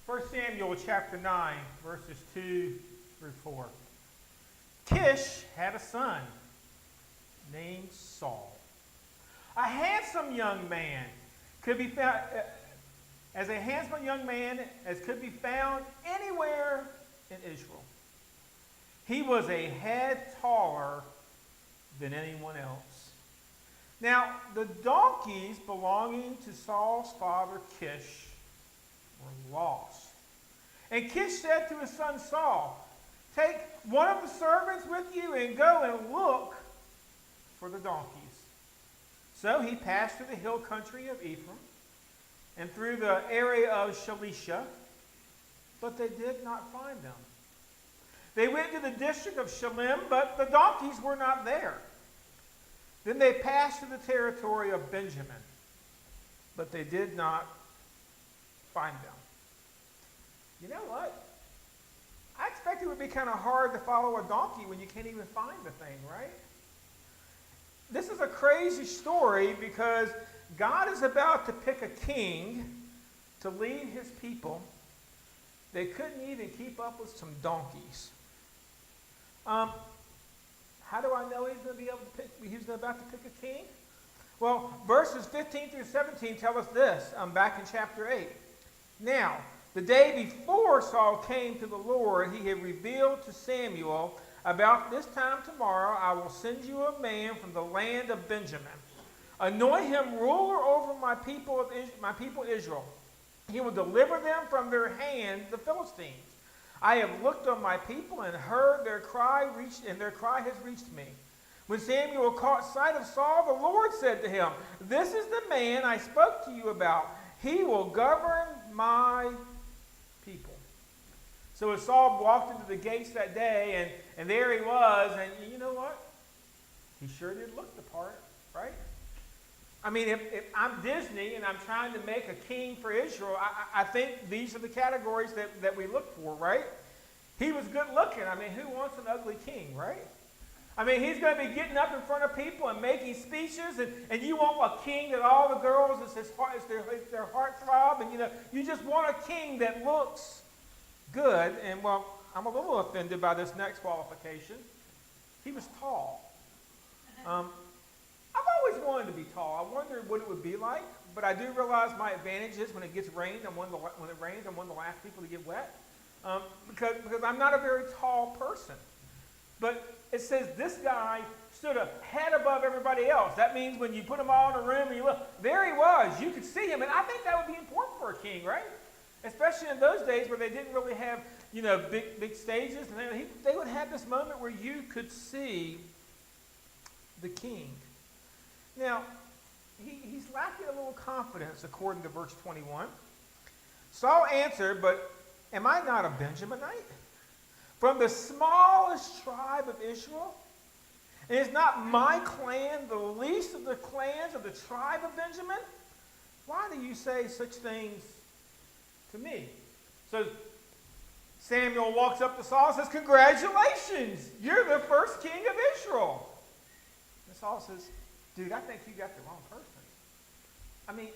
1 Samuel chapter 9, verses 2 through 4. Kish had a son named Saul, a handsome young man, could be found as a handsome young man as could be found anywhere in Israel. He was a head taller than anyone else. Now, the donkeys belonging to Saul's father Kish were lost. And Kish said to his son Saul, "Take one of the servants with you and go and look for the donkeys." So he passed through the hill country of Ephraim and through the area of Shalisha, but they did not find them. They went to the district of Shalem, but the donkeys were not there. Then they passed through the territory of Benjamin, but they did not find them. You know what? I expect it would be kind of hard to follow a donkey when you can't even find the thing, right? This is a crazy story because God is about to pick a king to lead his people. They couldn't even keep up with some donkeys. How do I know he's going to be able to pick? He's about to pick a king? Well, verses 15 through 17 tell us this. Back in chapter 8. Now, the day before Saul came to the Lord, he had revealed to Samuel, "About this time tomorrow I will send you a man from the land of Benjamin. Anoint him ruler over my people Israel. He will deliver them from their hand, the Philistines. I have looked on my people and heard their cry, and their cry has reached me." When Samuel caught sight of Saul, the Lord said to him, "This is the man I spoke to you about. He will govern my people." So as Saul walked into the gates that day, and there he was, and you know what? He sure did look the part, right? I mean, if I'm Disney and I'm trying to make a king for Israel, I think these are the categories that we look for, right? He was good looking. I mean, who wants an ugly king, right? I mean, he's going to be getting up in front of people and making speeches, and you want a king that all the girls, it's their heartthrob, and you just want a king that looks good. And well, I'm a little offended by this next qualification. He was tall. I've always wanted to be tall. I wondered what it would be like, but I do realize my advantage is when it gets rained, when it rains, I'm one of the last people to get wet, because I'm not a very tall person. But it says this guy stood a head above everybody else. That means when you put them all in a room and you look, there he was. You could see him, and I think that would be important for a king, right? Especially in those days where they didn't really have, big stages, and they would have this moment where you could see the king. Now, he's lacking a little confidence, according to verse 21. Saul answered, "But am I not a Benjaminite? From the smallest tribe of Israel? And is not my clan the least of the clans of the tribe of Benjamin? Why do you say such things to me?" So Samuel walks up to Saul and says, "Congratulations, you're the first king of Israel." And Saul says, "Dude, I think you got the wrong person. I mean,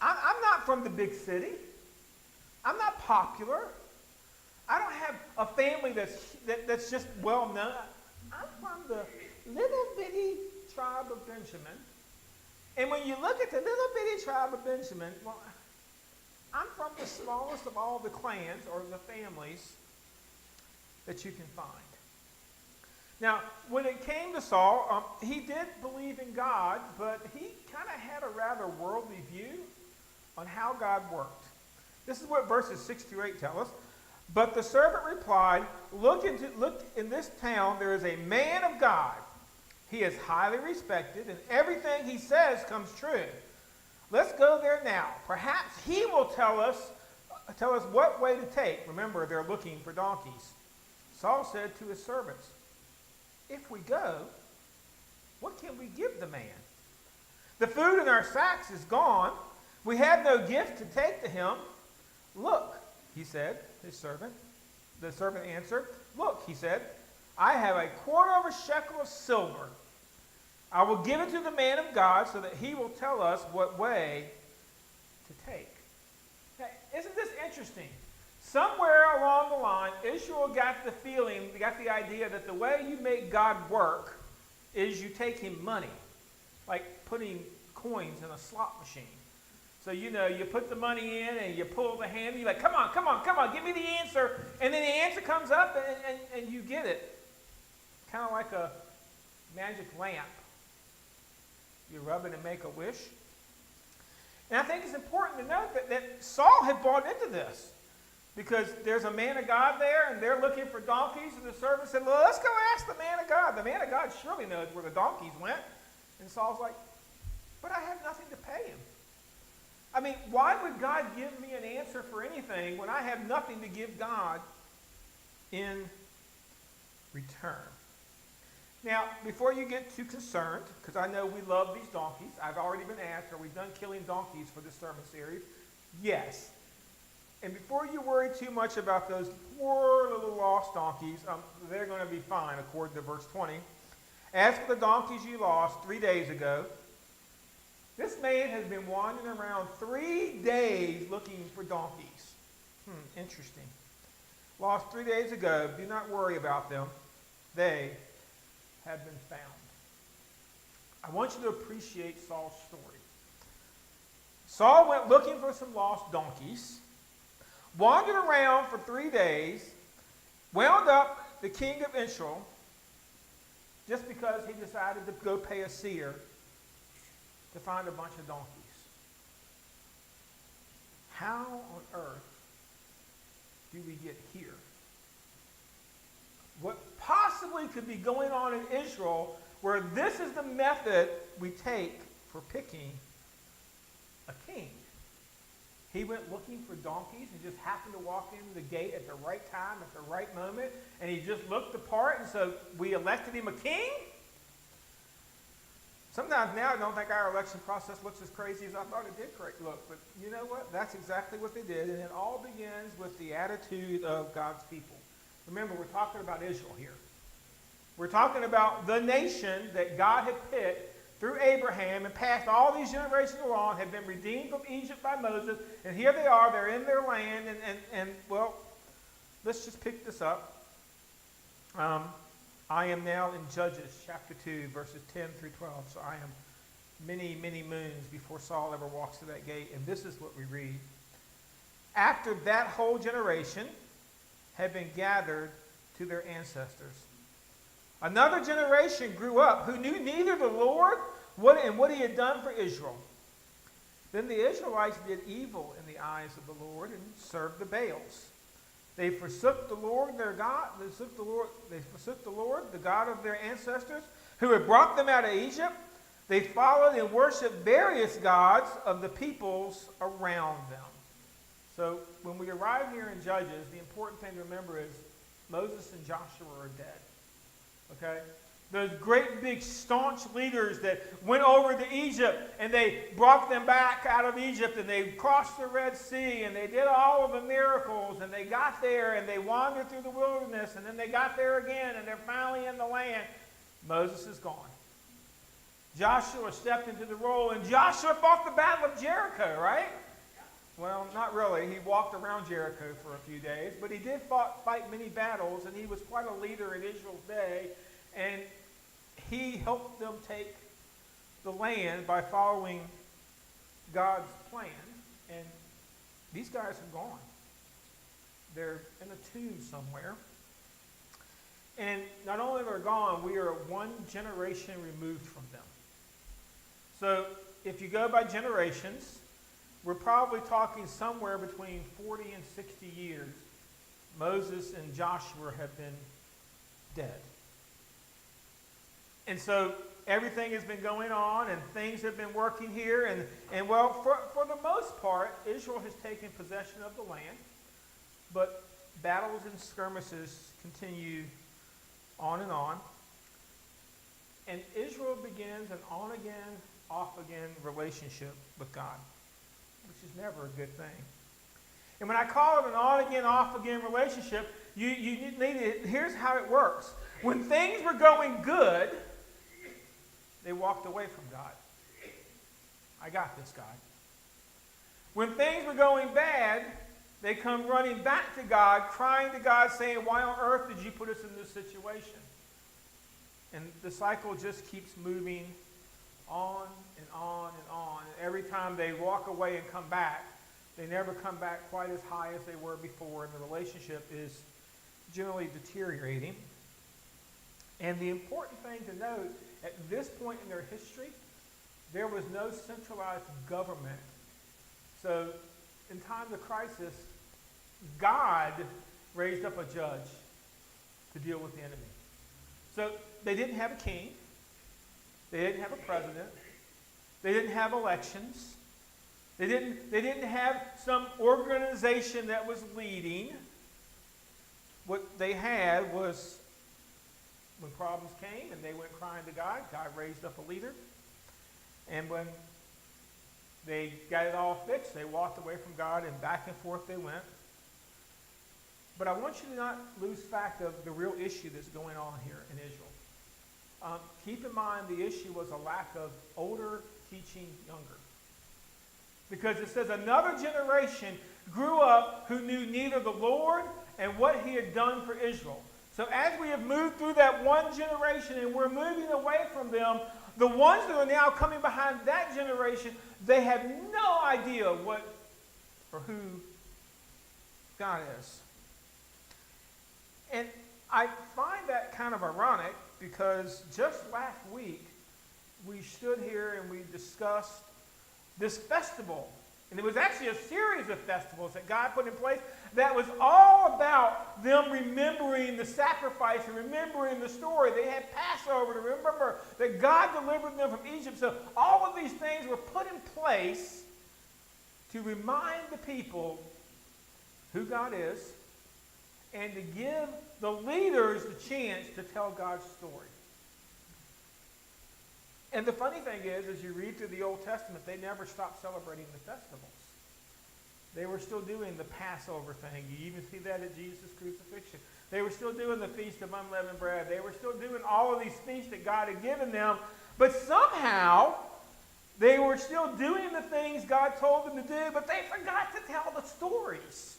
I'm not from the big city. I'm not popular. I don't have a family that's just well known. I'm from the little bitty tribe of Benjamin. And when you look at the little bitty tribe of Benjamin, well, I'm from the smallest of all the clans or the families that you can find." Now, when it came to Saul, he did believe in God, but he kind of had a rather worldly view on how God worked. This is what verses 6 through 8 tell us. "But the servant replied, Look, in this town there is a man of God. He is highly respected, and everything he says comes true. Let's go there now. Perhaps he will tell us what way to take." Remember, they're looking for donkeys. Saul said to his servants, "If we go, what can we give the man? The food in our sacks is gone. We have no gift to take to him. Look," he said, his servant. The servant answered, "Look," he said, "I have a quarter of a shekel of silver. I will give it to the man of God so that he will tell us what way to take." Now, isn't this interesting? somewhere along the line, Israel got the idea that the way you make God work is you take him money, like putting coins in a slot machine. So, you put the money in and you pull the handle. You're like, come on, give me the answer. And then the answer comes up and you get it. Kind of like a magic lamp. You rub it and make a wish. And I think it's important to note that Saul had bought into this. Because there's a man of God there and they're looking for donkeys. And the servant said, well, let's go ask the man of God. The man of God surely knows where the donkeys went. And Saul's like, but I have nothing to pay him. I mean, why would God give me an answer for anything when I have nothing to give God in return? Now, before you get too concerned, because I know we love these donkeys, I've already been asked, are we done killing donkeys for this sermon series? Yes. And before you worry too much about those poor little lost donkeys, they're going to be fine, according to verse 20. As for the donkeys you lost 3 days ago, this man has been wandering around 3 days looking for donkeys. Interesting. Lost 3 days ago. Do not worry about them. They have been found. I want you to appreciate Saul's story. Saul went looking for some lost donkeys, wandered around for 3 days, wound up the king of Israel just because he decided to go pay a seer to find a bunch of donkeys. How on earth do we get here? What possibly could be going on in Israel where this is the method we take for picking a king? He went looking for donkeys and just happened to walk into the gate at the right time, at the right moment, and he just looked the part, and so we elected him a king? Sometimes now I don't think our election process looks as crazy as I thought it did look, but you know what? That's exactly what they did, and it all begins with the attitude of God's people. Remember, we're talking about Israel here. We're talking about the nation that God had picked through Abraham and passed all these generations along, had been redeemed from Egypt by Moses, and here they are, they're in their land, and well, let's just pick this up. I am now in Judges chapter 2, verses 10 through 12. So I am many, many moons before Saul ever walks through that gate. And this is what we read. After that whole generation had been gathered to their ancestors, another generation grew up who knew neither the Lord and what he had done for Israel. Then the Israelites did evil in the eyes of the Lord and served the Baals. They forsook the Lord their God. They forsook the Lord, the God of their ancestors, who had brought them out of Egypt. They followed and worshipped various gods of the peoples around them. So when we arrive here in Judges, the important thing to remember is Moses and Joshua are dead. Okay? Those great big staunch leaders that went over to Egypt and they brought them back out of Egypt and they crossed the Red Sea and they did all of the miracles and they got there and they wandered through the wilderness and then they got there again and they're finally in the land. Moses is gone. Joshua stepped into the role and Joshua fought the Battle of Jericho, right? Well, not really. He walked around Jericho for a few days, but he did fight many battles and he was quite a leader in Israel's day. And he helped them take the land by following God's plan. And these guys are gone. They're in a tomb somewhere. And not only are they gone, we are one generation removed from them. So if you go by generations, we're probably talking somewhere between 40 and 60 years. Moses and Joshua have been dead. And so everything has been going on and things have been working here. And well, for the most part, Israel has taken possession of the land. But battles and skirmishes continue on and on. And Israel begins an on-again, off-again relationship with God, which is never a good thing. And when I call it an on-again, off-again relationship, you need to, here's how it works. When things were going good, they walked away from God. I got this, God. When things were going bad, They come running back to God, crying to God, saying, why on earth did you put us in this situation? And the cycle just keeps moving on and on and on. And every time they walk away and come back, they never come back quite as high as they were before, and the relationship is generally deteriorating. And the important thing to note, at this point in their history, there was no centralized government. So in times of crisis, God raised up a judge to deal with the enemy. So they didn't have a king. They didn't have a president. They didn't have elections. They didn't have some organization that was leading. What they had was, when problems came and they went crying to God, God raised up a leader. And when they got it all fixed, they walked away from God, and back and forth they went. But I want you to not lose fact of the real issue that's going on here in Israel. Keep in mind the issue was a lack of older teaching younger. Because it says another generation grew up who knew neither the Lord and what he had done for Israel. So as we have moved through that one generation and we're moving away from them, the ones that are now coming behind that generation, they have no idea what or who God is. And I find that kind of ironic because just last week we stood here and we discussed this festival. And it was actually a series of festivals that God put in place that was all about them remembering the sacrifice and remembering the story. They had Passover to remember that God delivered them from Egypt. So all of these things were put in place to remind the people who God is and to give the leaders the chance to tell God's story. And the funny thing is, as you read through the Old Testament, they never stopped celebrating the festivals. They were still doing the Passover thing. You even see that at Jesus' crucifixion. They were still doing the Feast of Unleavened Bread. They were still doing all of these feasts that God had given them. But somehow, they were still doing the things God told them to do, but they forgot to tell the stories.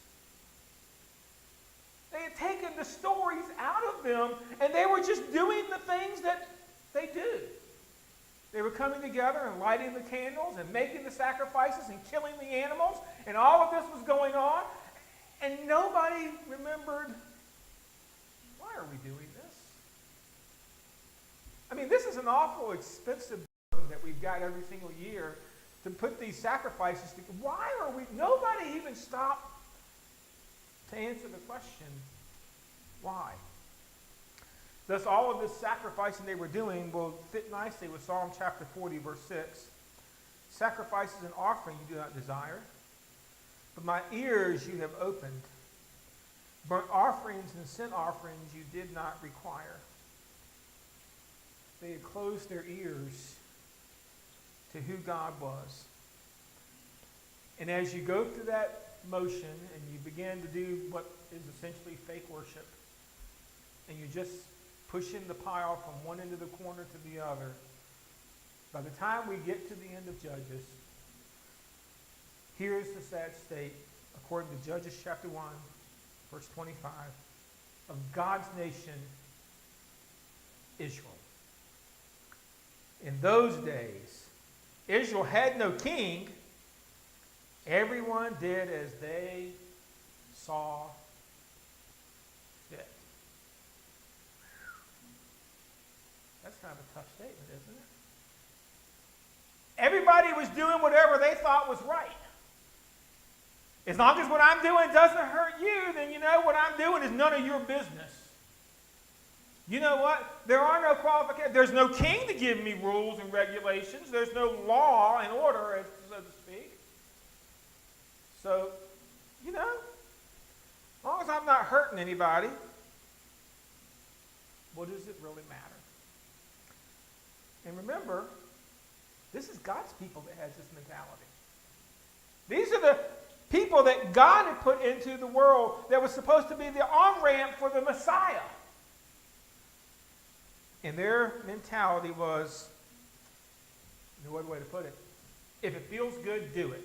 They had taken the stories out of them, and they were just doing the things that they do. They were coming together and lighting the candles and making the sacrifices and killing the animals, and all of this was going on, and nobody remembered, why are we doing this? I mean, this is an awful expensive burden that we've got every single year to put these sacrifices together. Why are we, nobody even stopped to answer the question, why? Thus, all of this sacrificing they were doing will fit nicely with Psalm chapter 40, verse 6. Sacrifices and offering you do not desire, but my ears you have opened. Burnt offerings and sin offerings you did not require. They had closed their ears to who God was. And as you go through that motion and you begin to do what is essentially fake worship, and you just pushing the pile from one end of the corner to the other, by the time we get to the end of Judges, here's the sad state, according to Judges chapter 1, verse 25, of God's nation, Israel. In those days, Israel had no king. Everyone did as they saw fit. That's kind of a tough statement, isn't it? Everybody was doing whatever they thought was right. As long as what I'm doing doesn't hurt you, then you know what I'm doing is none of your business. You know what? There are no qualifications. There's no king to give me rules and regulations. There's no law and order, so to speak. So, you know, as long as I'm not hurting anybody, what does it really matter? And remember, this is God's people that has this mentality. These are the people that God had put into the world that was supposed to be the on-ramp for the Messiah. And their mentality was, no other way to put it, if it feels good, do it.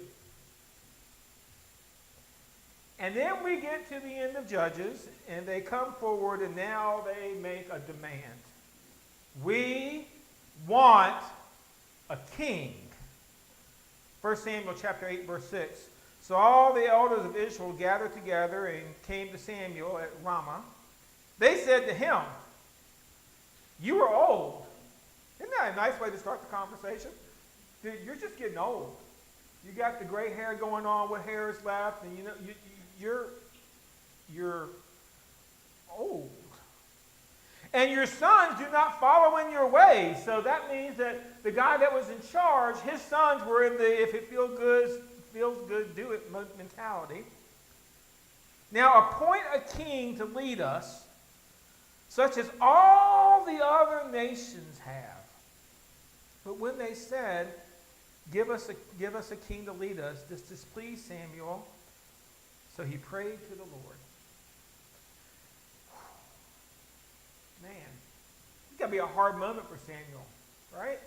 And then we get to the end of Judges, and they come forward, and now they make a demand. We want a king. 1 Samuel chapter 8, verse 6. So all the elders of Israel gathered together and came to Samuel at Ramah. They said to him, "You are old." Isn't that a nice way to start the conversation? Dude, you're just getting old. You got the gray hair going on, what hair is left, and you're old. And your sons do not follow in your ways. So that means that the guy that was in charge, his sons were in the if it feels good, do it mentality. Now appoint a king to lead us, such as all the other nations have. But when they said, give us a king to lead us, this displeased Samuel. So he prayed to the Lord. Man, it's got to be a hard moment for Samuel, right?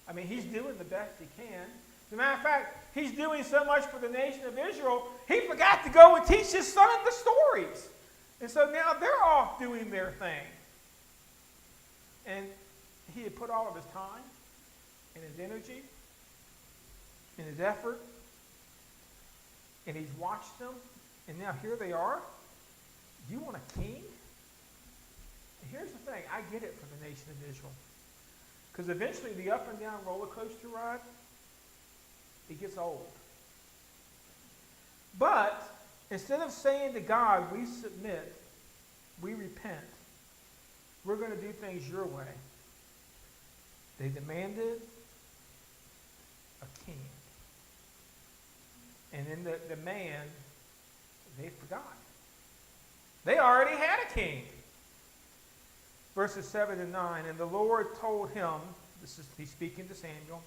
I mean, he's doing the best he can. As a matter of fact, he's doing so much for the nation of Israel, he forgot to go and teach his son the stories. And so now they're off doing their thing. And he had put all of his time and his energy and his effort, and he's watched them, and now here they are. You want a king? And here's the thing. I get it for the nation of Israel. Because eventually the up and down roller coaster ride, it gets old. But instead of saying to God, we submit, we repent, we're going to do things your way, they demanded a king. And in the demand, they forgot. They already had a king. Verses 7 and 9, and the Lord told him, he's speaking to Samuel,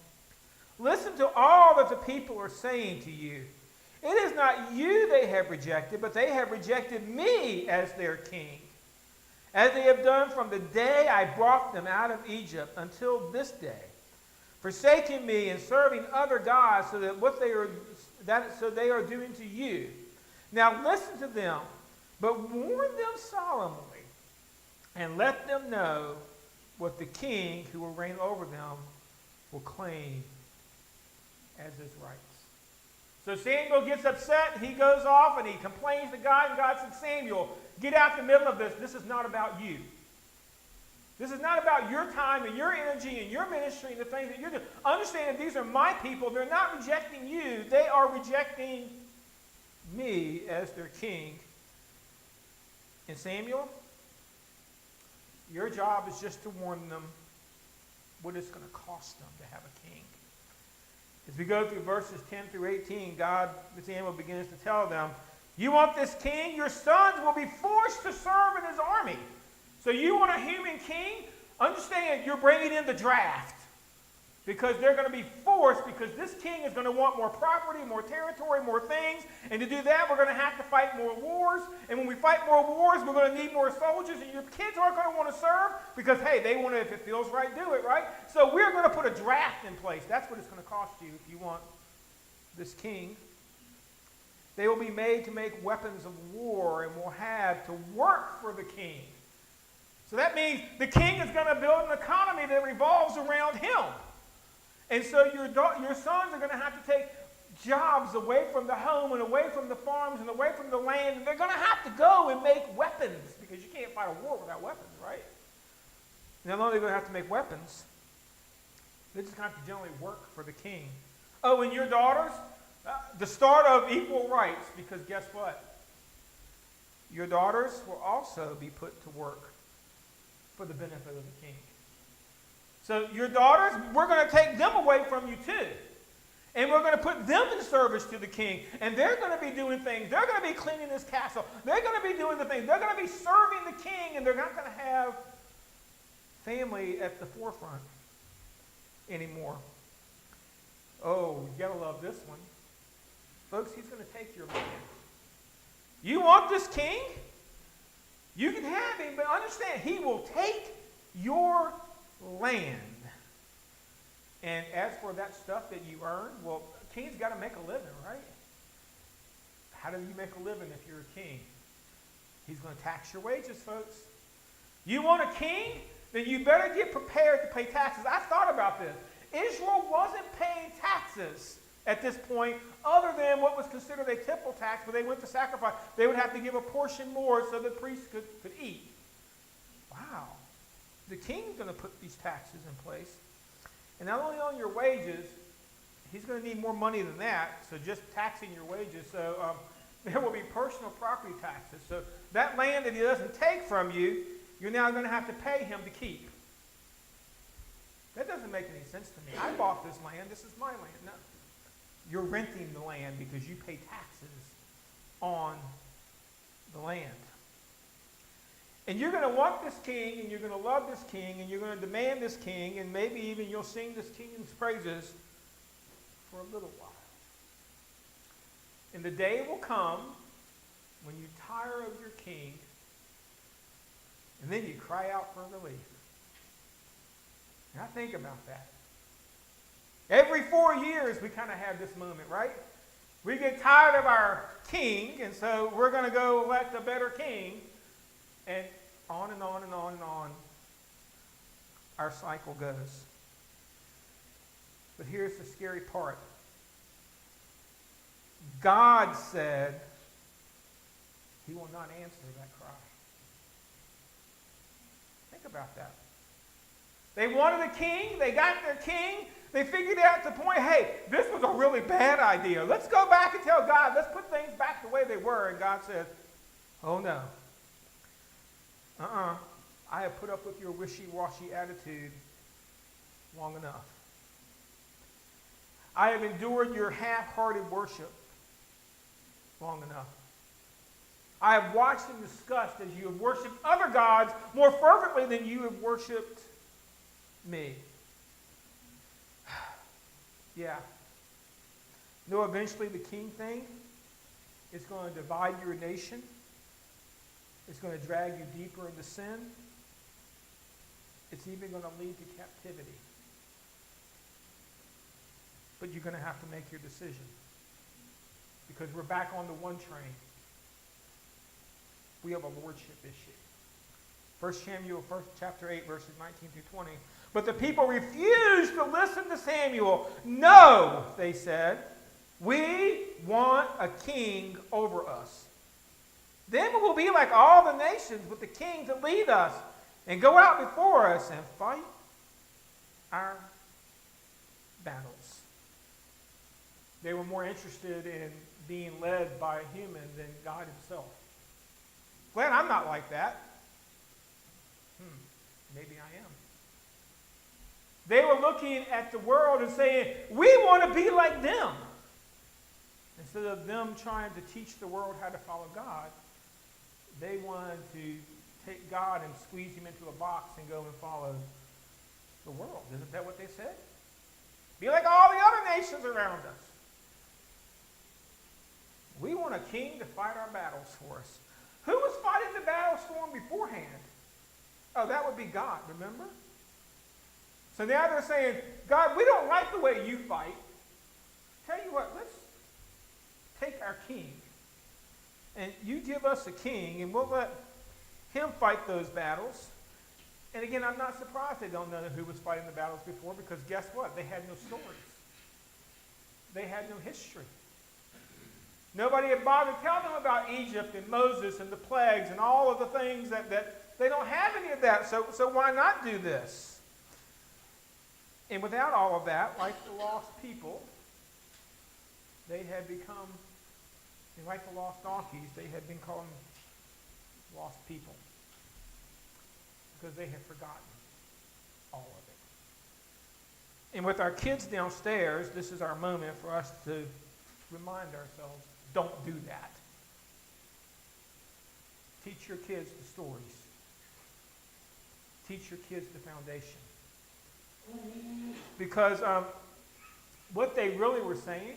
listen to all that the people are saying to you. It is not you they have rejected, but they have rejected me as their king, as they have done from the day I brought them out of Egypt until this day, forsaking me and serving other gods, so they are doing to you. Now listen to them, but warn them solemnly, and let them know what the king who will reign over them will claim as his rights. So Samuel gets upset, he goes off and he complains to God, and God said, Samuel, get out the middle of this. This is not about you. This is not about your time and your energy and your ministry and the things that you're doing. Understand that these are my people. They're not rejecting you. They are rejecting me as their king. And Samuel, your job is just to warn them what it's going to cost them to have a king. As we go through verses 10 through 18, Samuel begins to tell them, you want this king? Your sons will be forced to serve in his army. So you want a human king? Understand, you're bringing in the draft. Because they're going to be forced, because this king is going to want more property, more territory, more things. And to do that, we're going to have to fight more wars. And when we fight more wars, we're going to need more soldiers. And your kids aren't going to want to serve because, hey, they want to, if it feels right, do it, right? So we're going to put a draft in place. That's what it's going to cost you if you want this king. They will be made to make weapons of war and will have to work for the king. So that means the king is going to build an economy that revolves around him. And so your sons are going to have to take jobs away from the home and away from the farms and away from the land. And they're going to have to go and make weapons because you can't fight a war without weapons, right? Not only are they going to have to make weapons, they're just going to have to generally work for the king. Oh, and your daughters, the start of equal rights, because guess what? Your daughters will also be put to work for the benefit of the king. So your daughters, we're going to take them away from you too. And we're going to put them in service to the king. And they're going to be doing things. They're going to be cleaning this castle. They're going to be doing the things. They're going to be serving the king. And they're not going to have family at the forefront anymore. Oh, you got to love this one. Folks, he's going to take your land. You want this king? You can have him, but understand, he will take your land. And as for that stuff that you earn, well, a king's got to make a living, right? How do you make a living if you're a king? He's going to tax your wages, folks. You want a king? Then you better get prepared to pay taxes. I thought about this. Israel wasn't paying taxes at this point other than what was considered a temple tax, when they went to sacrifice. They would have to give a portion more so the priests could eat. Wow. The king's going to put these taxes in place. And not only on your wages, he's going to need more money than that, so just taxing your wages. So there will be personal property taxes. So that land that he doesn't take from you, you're now going to have to pay him to keep. That doesn't make any sense to me. I bought this land. This is my land. No. You're renting the land because you pay taxes on the land. And you're going to want this king, and you're going to love this king, and you're going to demand this king, and maybe even you'll sing this king's praises for a little while. And the day will come when you tire of your king, and then you cry out for relief. Now think about that. Every 4 years we kind of have this moment, right? We get tired of our king, and so we're going to go elect a better king. And on and on and on and on our cycle goes. But here's the scary part. God said he will not answer that cry. Think about that. They wanted a king. They got their king. They figured out at the point, hey, this was a really bad idea. Let's go back and tell God, let's put things back the way they were. And God says, oh no. I have put up with your wishy-washy attitude long enough. I have endured your half-hearted worship long enough. I have watched in disgust as you have worshipped other gods more fervently than you have worshipped me. Yeah. No, eventually the king thing is going to divide your nation. It's going to drag you deeper into sin. It's even going to lead to captivity. But you're going to have to make your decision. Because we're back on the one train. We have a lordship issue. 1 Samuel chapter 8, verses 19 through 20. But the people refused to listen to Samuel. No, they said, we want a king over us. Then we will be like all the nations with the king to lead us and go out before us and fight our battles. They were more interested in being led by a human than God himself. Glad I'm not like that. Maybe I am. They were looking at the world and saying, we want to be like them. Instead of them trying to teach the world how to follow God, they wanted to take God and squeeze him into a box and go and follow the world. Isn't that what they said? Be like all the other nations around us. We want a king to fight our battles for us. Who was fighting the battles for them beforehand? Oh, that would be God, remember? So now they're saying, God, we don't like the way you fight. Tell you what, let's take our king. And you give us a king, and we'll let him fight those battles. And again, I'm not surprised they don't know who was fighting the battles before, because guess what? They had no stories. They had no history. Nobody had bothered telling them about Egypt and Moses and the plagues and all of the things that they don't have any of that. So why not do this? And without all of that, like the lost people, they had become, and like the lost donkeys, they had been called lost people because they had forgotten all of it. And with our kids downstairs, this is our moment for us to remind ourselves, don't do that. Teach your kids the stories. Teach your kids the foundation. Because what they really were saying,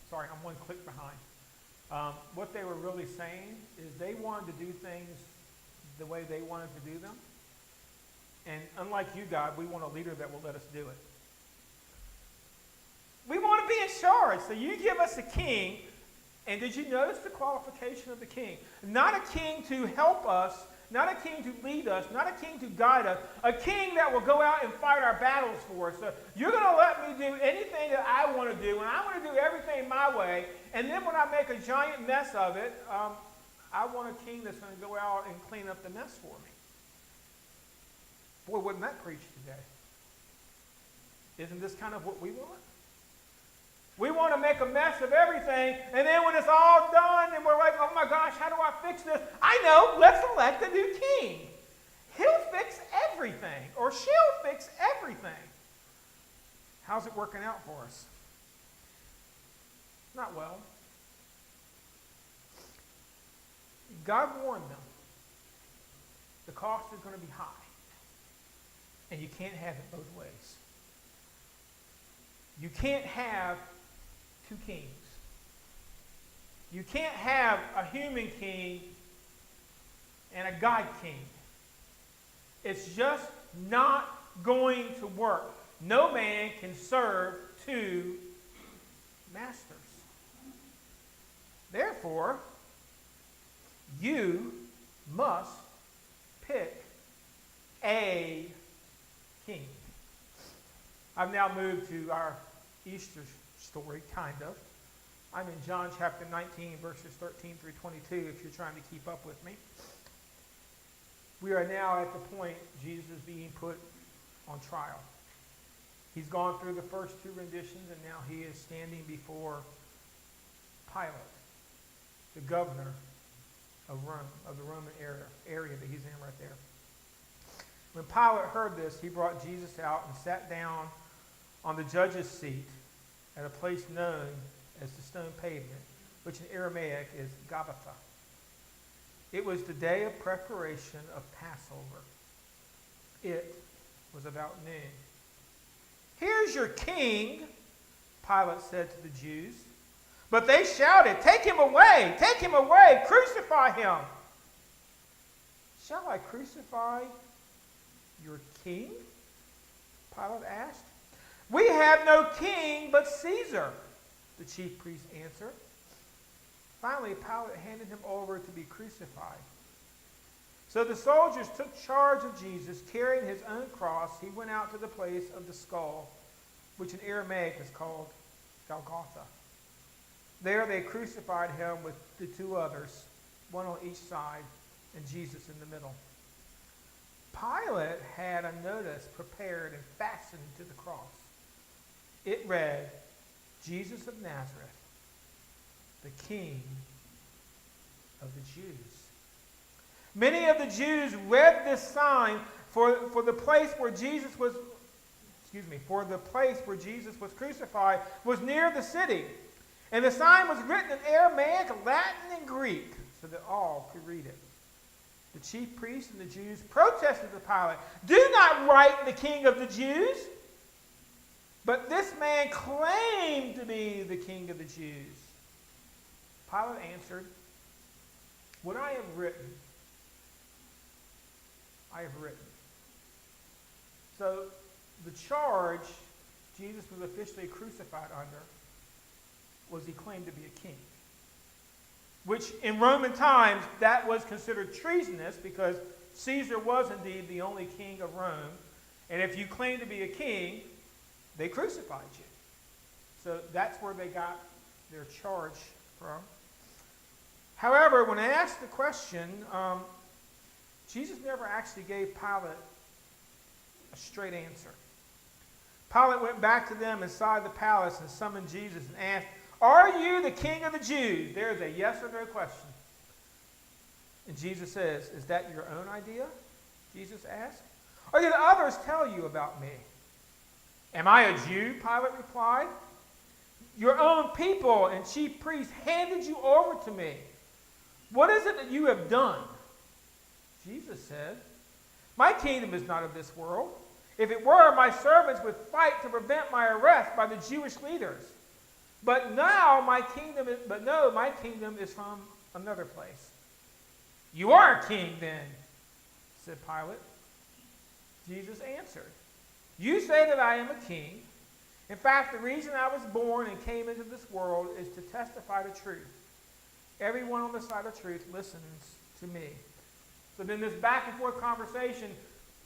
sorry, I'm one click behind. What they were really saying is they wanted to do things the way they wanted to do them. And unlike you, God, we want a leader that will let us do it. We want to be in charge. So you give us a king, And did you notice the qualification of the king? Not a king to help us, not a king to lead us, not a king to guide us, a king that will go out and fight our battles for us. So you're going to let me do anything that I want to do, and I want to do everything my way, and then when I make a giant mess of it, I want a king that's going to go out and clean up the mess for me. Boy, wouldn't that preach today? Isn't this kind of what we want? We want to make a mess of everything, and then when it's all done, and we're like, oh my gosh, how do I fix this? I know, let's elect a new king. He'll fix everything, or she'll fix everything. How's it working out for us? Not well. God warned them. The cost is going to be high, and you can't have it both ways. You can't have two kings. You can't have a human king and a God king. It's just not going to work. No man can serve two masters. Therefore, you must pick a king. I've now moved to our Easter story, kind of. I'm in John chapter 19, verses 13 through 22, if you're trying to keep up with me. We are now at the point Jesus is being put on trial. He's gone through the first two renditions, and now he is standing before Pilate, the governor of Rome, of the Roman area that he's in right there. When Pilate heard this, he brought Jesus out and sat down on the judge's seat at a place known as the stone pavement, which in Aramaic is Gabbatha. It was the day of preparation of Passover. It was about noon. "Here's your king," Pilate said to the Jews. But they shouted, "Take him away! Take him away! Crucify him!" "Shall I crucify your king?" Pilate asked. "We have no king but Caesar," the chief priest answered. Finally, Pilate handed him over to be crucified. So the soldiers took charge of Jesus. Carrying his own cross, he went out to the place of the skull, which in Aramaic is called Golgotha. There they crucified him with the two others, one on each side, and Jesus in the middle. Pilate had a notice prepared and fastened to the cross. It read, "Jesus of Nazareth, the King of the Jews." Many of the Jews read this sign for the place where Jesus was crucified was near the city. And the sign was written in Aramaic, Latin, and Greek, so that all could read it. The chief priests and the Jews protested to Pilate, "Do not write the King of the Jews." But this man claimed to be the King of the Jews. Pilate answered, "What I have written, I have written." So the charge Jesus was officially crucified under was he claimed to be a king. Which in Roman times, that was considered treasonous because Caesar was indeed the only king of Rome. And if you claimed to be a king, they crucified you. So that's where they got their charge from. However, when I asked the question, Jesus never actually gave Pilate a straight answer. Pilate went back to them inside the palace and summoned Jesus and asked, "Are you the King of the Jews?" There's a yes or no question. And Jesus says, "Is that your own idea?" Jesus asked. "Or did others tell you about me?" "Am I a Jew?" Pilate replied. "Your own people and chief priests handed you over to me. What is it that you have done?" Jesus said, "My kingdom is not of this world. If it were, my servants would fight to prevent my arrest by the Jewish leaders. But my kingdom is from another place." "You are a king, then," said Pilate. Jesus answered, "You say that I am a king. In fact, the reason I was born and came into this world is to testify the truth. Everyone on the side of truth listens to me. So then this back and forth conversation,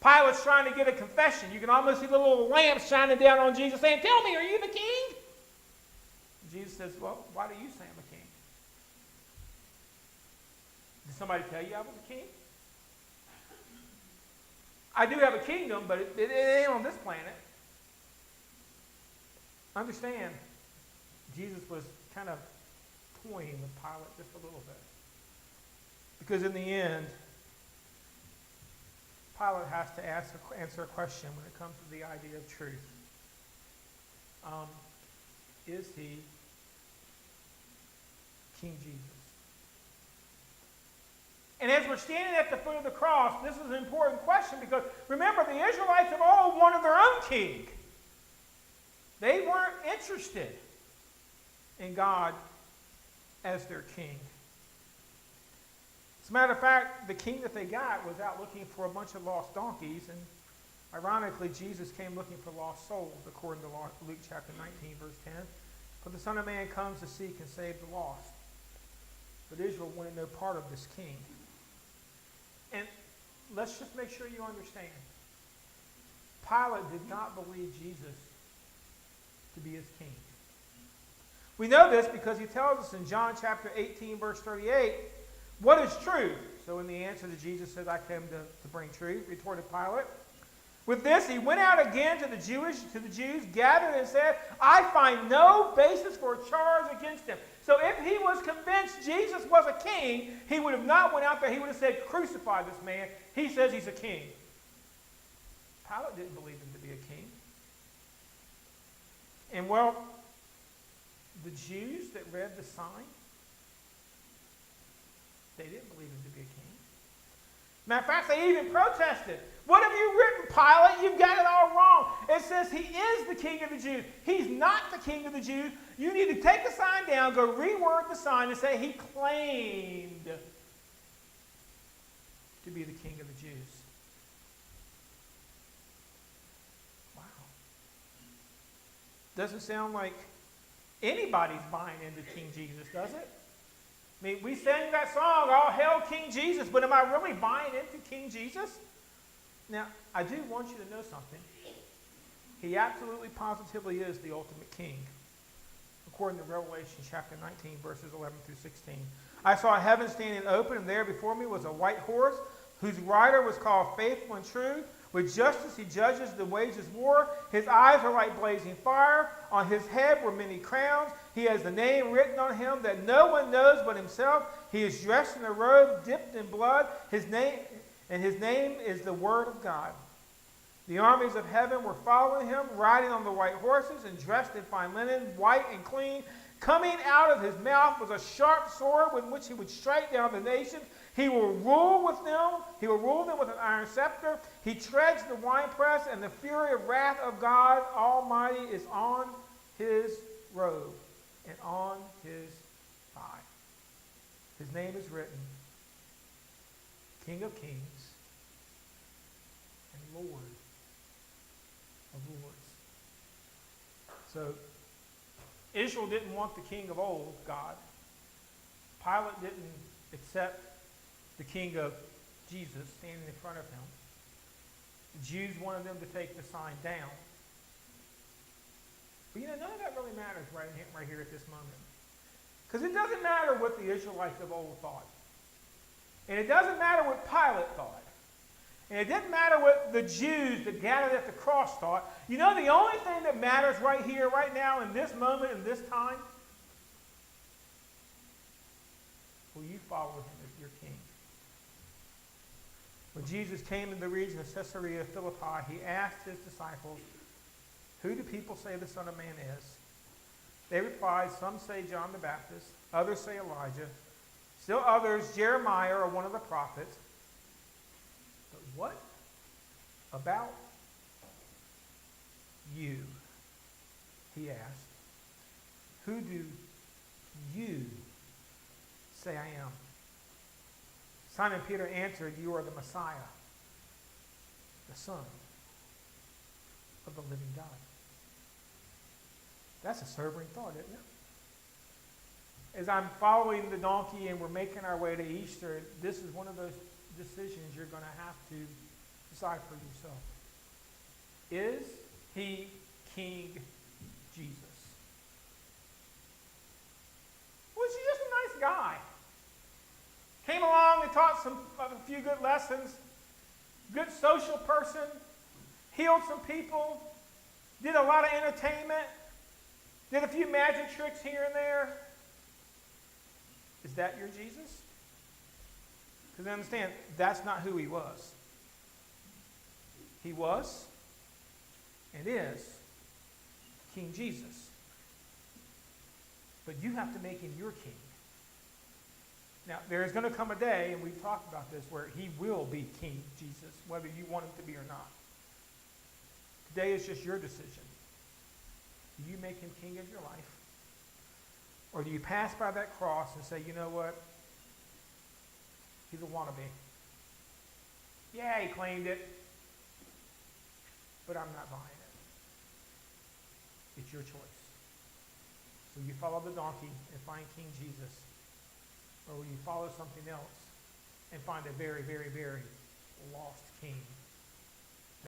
Pilate's trying to get a confession. You can almost see the little lamp shining down on Jesus saying, tell me, are you the king? Jesus says, well, why do you say I'm a king? Did somebody tell you I was a king? I do have a kingdom, but it ain't on this planet. Understand, Jesus was kind of toying with Pilate just a little bit. Because in the end, Pilate has to answer a question when it comes to the idea of truth. Is he King Jesus? And as we're standing at the foot of the cross, this is an important question because remember, the Israelites of old wanted their own king. They weren't interested in God as their king. As a matter of fact, the king that they got was out looking for a bunch of lost donkeys, and ironically, Jesus came looking for lost souls, according to Luke chapter 19, verse 10. For the Son of Man comes to seek and save the lost. But Israel wanted no part of this king. And let's just make sure you understand. Pilate did not believe Jesus to be his king. We know this because he tells us in John chapter 18, verse 38, what is truth? So in the answer to Jesus said, I came to bring truth, retorted Pilate. With this, he went out again to the Jews, gathered and said, I find no basis for a charge against him. So if he was convinced Jesus was a king, he would have not went out there. He would have said, crucify this man. He says he's a king. Pilate didn't believe him to be a king. And well, the Jews that read the sign, they didn't believe him to be a king. Matter of fact, they even protested. What have you written, Pilate? You've got it all wrong. It says he is the king of the Jews. He's not the king of the Jews. You need to take the sign down, go reword the sign, and say he claimed to be the king of the Jews. Wow. Doesn't sound like anybody's buying into King Jesus, does it? I mean, we sang that song, All Hail King Jesus, but am I really buying into King Jesus? Now, I do want you to know something. He absolutely positively is the ultimate king, according to Revelation chapter 19, verses 11 through 16. I saw heaven standing open, and there before me was a white horse, whose rider was called Faithful and True. With justice he judges the wages war. His eyes are like blazing fire. On his head were many crowns. He has the name written on him that no one knows but himself. He is dressed in a robe dipped in blood. His name is the Word of God. The armies of heaven were following him, riding on the white horses and dressed in fine linen, white and clean. Coming out of his mouth was a sharp sword with which he would strike down the nations. He will rule with them. He will rule them with an iron scepter. He treads the winepress, and the fury of wrath of God Almighty is on his robe and on his thigh. His name is written, King of Kings and Lord of Lords. So, Israel didn't want the king of old, God. Pilate didn't accept the king of Jesus standing in front of him. The Jews wanted them to take the sign down. But none of that really matters right here at this moment. Because it doesn't matter what the Israelites of old thought. And it doesn't matter what Pilate thought. And it didn't matter what the Jews that gathered at the cross thought. You know, the only thing that matters right here, right now, in this moment, in this time, will you follow him as your king? When Jesus came in the region of Caesarea Philippi, he asked his disciples, who do people say the Son of Man is? They replied, some say John the Baptist, others say Elijah, still others Jeremiah or one of the prophets. But what about you? He asked. Who do you say I am? Simon Peter answered, you are the Messiah, the Son of the living God. That's a sobering thought, isn't it? as I'm following the donkey and we're making our way to Easter, this is one of those decisions you're going to have to decide for yourself. Is he King Jesus? Was he just a nice guy? Came along and taught a few good lessons, good social person, healed some people, did a lot of entertainment, did a few magic tricks here and there. Is that your Jesus? Because understand, that's not who he was. He was and is King Jesus. But you have to make him your king. Now, there is going to come a day, and we've talked about this, where he will be King Jesus, whether you want him to be or not. Today is just your decision. Do you make him king of your life? Or do you pass by that cross and say, you know what? He's a wannabe. Yeah, he claimed it, but I'm not buying it. It's your choice. Will you follow the donkey and find King Jesus? Or will you follow something else and find a very, very, very lost king?